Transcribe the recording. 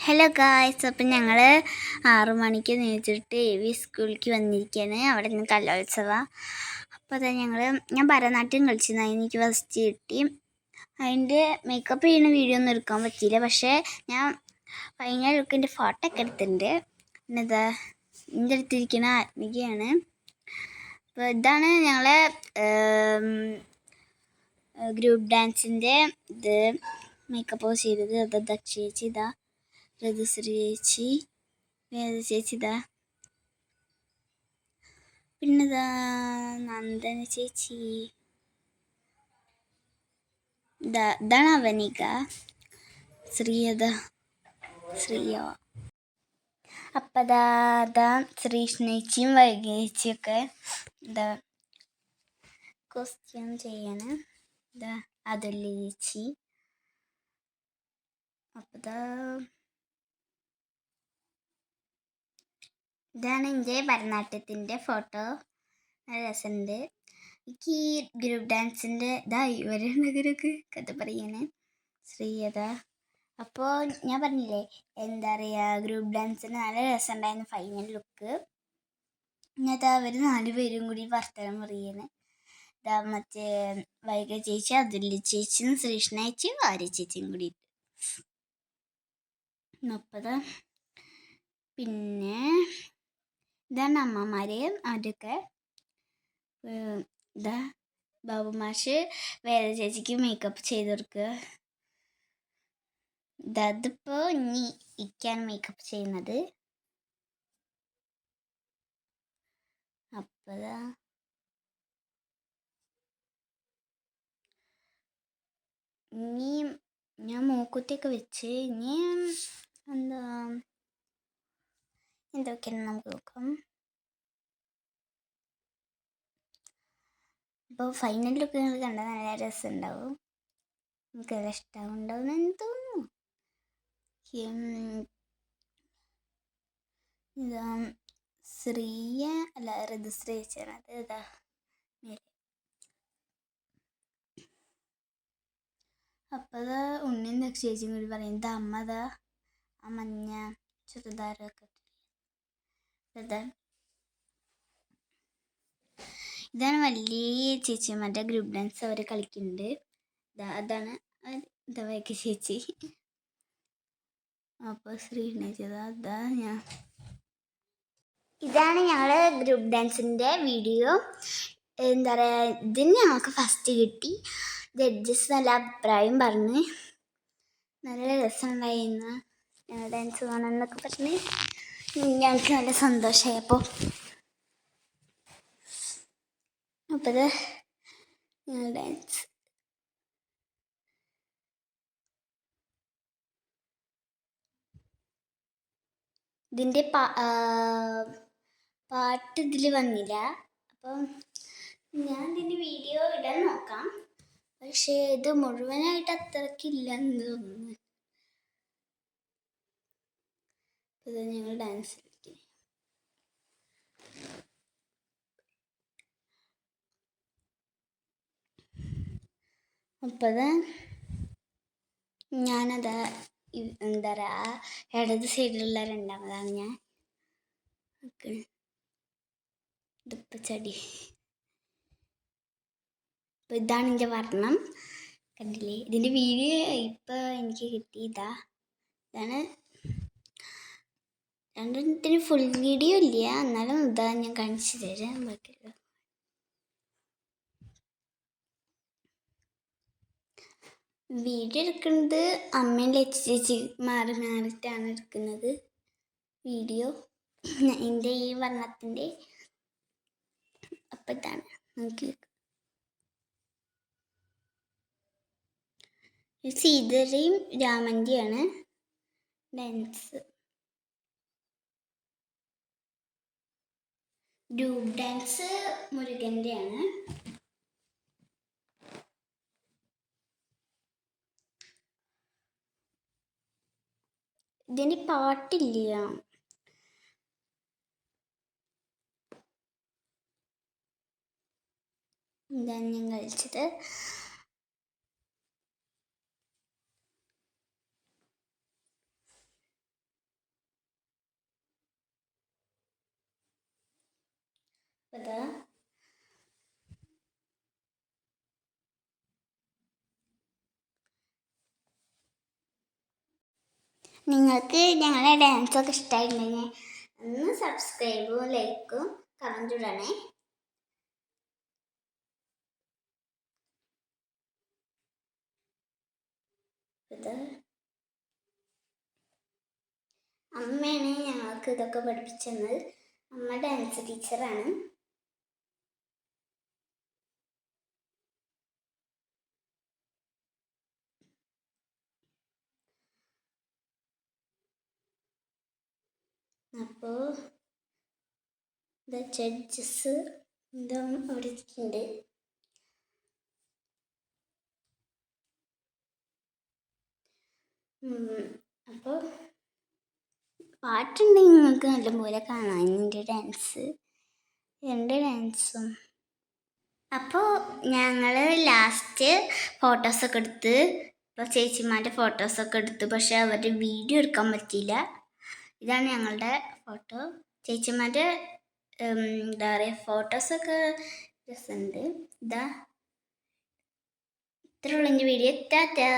Hello guys, അപ്പം ഞങ്ങൾ 6 മണിക്ക് നീച്ചിട്ട് സ്കൂളിലേക്ക് വന്നിരിക്കുകയാണ്. അവിടെ നിന്ന് കലോത്സവം. അപ്പോൾ അതാ ഞാൻ ഭരതനാട്യം കളിച്ചിരുന്നു. എനിക്ക് ഫസ്റ്റ് കിട്ടി. അതിൻ്റെ മേക്കപ്പ് ചെയ്യുന്ന വീഡിയോ ഒന്നും എടുക്കാൻ പറ്റിയില്ല. പക്ഷേ ഞാൻ ഫൈനൽ ലുക്കിൻ്റെ ഫോട്ടോ ഒക്കെ എടുത്തിട്ടുണ്ട്. പിന്നെ ഇതാ എൻ്റെ അടുത്തിരിക്കുന്ന ആത്മികയാണ്. അപ്പോൾ ഇതാണ് ഞങ്ങളെ ഗ്രൂപ്പ് ഡാൻസിൻ്റെ ഇത് മേക്കപ്പ് ചെയ്തത്. അത് ചേച്ചി ഇതാ രജശ്രീ ചേച്ചി, വേദ ചേച്ചി ഇതാ, പിന്നെതാ നന്ദന ചേച്ചി, ഇതാണ് അവനിക, ശ്രീയ. അപ്പം അതാ ശ്രീഷ്ണേച്ചിയും വൈകേച്ചിയൊക്കെ ഇതാ ക്വസ്റ്റ്യൻ ചെയ്യാണ്. ഇതാ അതുല്യ ചേച്ചി. അപ്പം ഇതാണ് എൻ്റെ ഭരതനാട്യത്തിൻ്റെ ഫോട്ടോ. നല്ല രസമുണ്ട്. എനിക്ക് ഈ ഗ്രൂപ്പ് ഡാൻസിൻ്റെ ഇവരൊക്കെ കഥ പറയാണ് ശ്രീയത. അപ്പോൾ ഞാൻ പറഞ്ഞില്ലേ, എന്താ പറയുക, ഗ്രൂപ്പ് ഡാൻസിന് നല്ല രസമുണ്ടായിരുന്നു ഫൈനൽ ലുക്ക്. ഇങ്ങനത്തെ അവർ 4 പേരും കൂടി വർത്തമാനം പറയാണ്. മറ്റേ വൈഗ ചേച്ചി, അതുല്യ ചേച്ചിയും ശ്രീഷ്ണ ചേച്ചിയും ആര്യ ചേച്ചിയും കൂടി. മുപ്പത്. പിന്നെ ഇതാണ് അമ്മമാർ. അവരൊക്കെ ഇതാ ബാബുമാഷ് വേദ ചേച്ചിക്ക് മേക്കപ്പ് ചെയ്ത് കൊടുക്കുക. അതിപ്പോൾ ഇനി ഇക്കാണ് മേക്കപ്പ് ചെയ്യുന്നത്. അപ്പതാ ഇനി ഞാൻ മൂക്കുത്തിയൊക്കെ വെച്ച് ഇനി എന്തൊക്കെയാണ് നമുക്ക് നോക്കാം. അപ്പോൾ ഫൈനൽ ലുക്ക് നിങ്ങൾ കണ്ടാൽ നല്ല രസമുണ്ടാവും. എനിക്കത് ഇഷ്ടമുണ്ടാവും എന്ന് തോന്നുന്നു. ഇതാ ശ്രീയ അല്ല ഋതുശ്രീ ചേച്ചിയാണ്. അത് ഇതാ മേലെ. അപ്പോൾ അത് ഉണ്ണിയും ദക്ഷേച്ചിയും കൂടി പറയുന്നത് അമ്മതാ ആ മഞ്ഞ ചുരിദാരൊക്കെ. ഇതാണ് വലിയ ചേച്ചിമാരുടെ ഗ്രൂപ്പ് ഡാൻസ്. അവർ കളിക്കുന്നുണ്ട്. അതാണ് വൈക ചേച്ചി. അപ്പോൾ ശ്രീനേച്ചതാ ഇതാണ് ഞങ്ങൾ ഗ്രൂപ്പ് ഡാൻസിൻ്റെ വീഡിയോ. എന്താ പറയുക, ഇതിന് ഞങ്ങൾക്ക് ഫസ്റ്റ് കിട്ടി. ജഡ്ജസ് നല്ല അഭിപ്രായം പറഞ്ഞ് നല്ല രസമുണ്ടായിരുന്നു ഡാൻസ് കാണാമെന്നൊക്കെ പറഞ്ഞ് ഞങ്ങൾക്ക് നല്ല സന്തോഷമായി. അപ്പോൾ ഡാൻസ് ഇതിൻ്റെ പാട്ട് ഇതിൽ വന്നില്ല. അപ്പം ഞാൻ ഇതിൻ്റെ വീഡിയോ ഇടാൻ നോക്കാം. പക്ഷേ ഇത് മുഴുവനായിട്ട് അത്രയ്ക്കില്ലെന്ന് തോന്നുന്നു. ഇത് ഞങ്ങൾ ഡാൻസ് കളിക്കും. അപ്പോൾ ഞാനത് എന്താ പറയുക, ഇടത് സൈഡിലുള്ള രണ്ടാമതാണ് ഞാൻ. ഇതിപ്പോൾ ചെടി. അപ്പോൾ ഇതാണ് എൻ്റെ വർണ്ണം, കണ്ടില്ലേ? ഇതിൻ്റെ വീഡിയോ ഇപ്പോൾ എനിക്ക് കിട്ടിയതാണ്. രണ്ടെണ്ണത്തിന് ഫുൾ വീഡിയോ ഇല്ല, എന്നാലും ഇതാ ഞാൻ കാണിച്ചു തരാം. ബാക്കിയുള്ള വീഡിയോ എടുക്കുന്നത് അമ്മയും ലച്ചു ചേച്ചി മാറിയിട്ടാണ് എടുക്കുന്നത് വീഡിയോ എൻ്റെ ഈ വർണ്ണത്തിൻ്റെ. അപ്പം ഇതാണ് നമുക്ക് സീതയും രാമൻ്റെയാണ് ഡാൻസ്. ഗ്രൂപ്പ് ഡാൻസ് മുരുകൻ്റെയാണ്. ഇതിന് പാട്ടില്ല. ഇതാണ് ഞാൻ കളിച്ചത്. അതാ നിങ്ങൾക്ക് ഞങ്ങളുടെ ഡാൻസൊക്കെ ഇഷ്ടമായിട്ടുണ്ടെങ്കിൽ ഒന്ന് സബ്സ്ക്രൈബും ലൈക്കും കമൻറ്റും ഇടണേ. ഇത് അമ്മയാണ് ഞങ്ങൾക്ക് ഇതൊക്കെ പഠിപ്പിച്ചത്. അമ്മ ഡാൻസ് ടീച്ചറാണ്. അപ്പോൾ ജഡ്ജസ് എന്താ അവിടെ ഇരിക്കുന്നുണ്ട്. അപ്പോൾ പാട്ടുണ്ടെങ്കിൽ നിങ്ങൾക്ക് നല്ലപോലെ കാണാം എൻ്റെ ഡാൻസ്, രണ്ട് ഡാൻസും. അപ്പോൾ ഞങ്ങൾ ലാസ്റ്റ് ഫോട്ടോസൊക്കെ എടുത്ത്, ഇപ്പോൾ ചേച്ചിമാരുടെ ഫോട്ടോസൊക്കെ എടുത്തു. പക്ഷെ അവരുടെ വീഡിയോ എടുക്കാൻ പറ്റിയില്ല. ഇതാണ് ഞങ്ങളുടെ ഫോട്ടോ. ചേച്ചിമാരുടെ എന്താ പറയുക, ഫോട്ടോസൊക്കെ രസമുണ്ട്. ഇതാ ഇത്രയുള്ള എൻ്റെ വീഡിയോ. ടാറ്റാ.